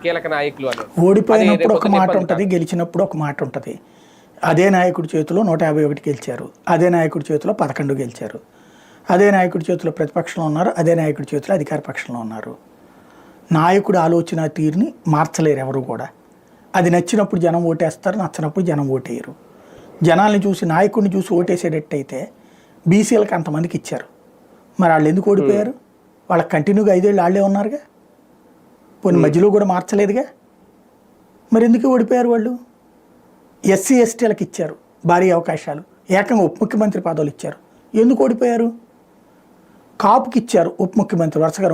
కీలక నాయకులు అని. ఓడిపోయినప్పుడు ఒక మాట ఉంటుంది, గెలిచినప్పుడు ఒక మాట ఉంటుంది. అదే నాయకుడి చేతిలో 151 గెలిచారు, అదే నాయకుడి చేతిలో 11 గెలిచారు, అదే నాయకుడి చేతిలో ప్రతిపక్షంలో ఉన్నారు, అదే నాయకుడి చేతిలో అధికార పక్షంలో ఉన్నారు. నాయకుడి ఆలోచన తీరుని మార్చలేరు ఎవరు కూడా. అది నచ్చినప్పుడు జనం ఓటేస్తారు, నచ్చినప్పుడు జనం ఓటేయరు. జనాల్ని చూసి నాయకుడిని చూసి ఓటేసేటట్టయితే బీసీలకు అంతమందికి ఇచ్చారు, మరి వాళ్ళు ఎందుకు ఓడిపోయారు? వాళ్ళకి కంటిన్యూగా 5 ఏళ్ళు వాళ్ళే ఉన్నారుగా, పోనీ మధ్యలో కూడా మార్చలేదుగా, మరి ఎందుకు ఓడిపోయారు వాళ్ళు? ఎస్సీ ఎస్టీలకు ఇచ్చారు భారీ అవకాశాలు, ఏకంగా ఉప ముఖ్యమంత్రి పదవులు ఇచ్చారు, ఎందుకు ఓడిపోయారు? కాపుకి ఇచ్చారు ఉప ముఖ్యమంత్రి, వరుసగా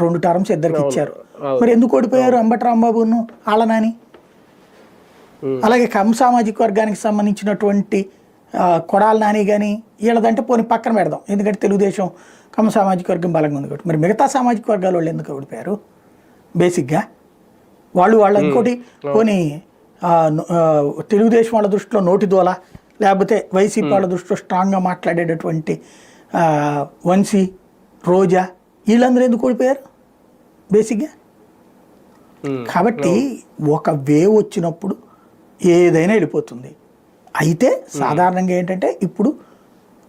రెండు టర్మ్స్ ఇద్దరికి ఇచ్చారు, మరి ఎందుకు ఓడిపోయారు? అంబటి రాంబాబును ఆళ్ళనాని. అలాగే కమ్ సామాజిక వర్గానికి సంబంధించినటువంటి కొడాల నాని కానీ వీళ్ళదంటే పోనీ పక్కన పెడదాం, ఎందుకంటే తెలుగుదేశం కమ్మ సామాజిక వర్గం బలంగా ఉంది కాబట్టి. మరి మిగతా సామాజిక వర్గాల వాళ్ళు ఎందుకు ఓడిపోయారు? బేసిక్గా వాళ్ళు ఇంకోటి పోనీ తెలుగుదేశం వాళ్ళ దృష్టిలో నోటి దోల, లేకపోతే వైసీపీ వాళ్ళ దృష్టిలో స్ట్రాంగ్గా మాట్లాడేటటువంటి వంశీ, రోజా, వీళ్ళందరూ ఎందుకు ఓడిపోయారు బేసిక్గా? కాబట్టి ఒక వేవ్ వచ్చినప్పుడు ఏదైనా వెళ్ళిపోతుంది. అయితే సాధారణంగా ఏంటంటే ఇప్పుడు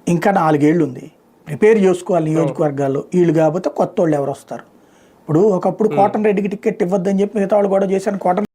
ఇంకా 4 ఏళ్ళు ఉంది, ప్రిపేర్ చేసుకోవాలి నియోజకవర్గాల్లో. వీళ్ళు కాకపోతే కొత్త వాళ్ళు ఎవరు వస్తారు? ఇప్పుడు ఒకప్పుడు కోటన్ రెడ్డికి టికెట్ ఇవ్వద్దని చెప్పి మిగతా వాళ్ళు కూడా చేశాను, కోటన్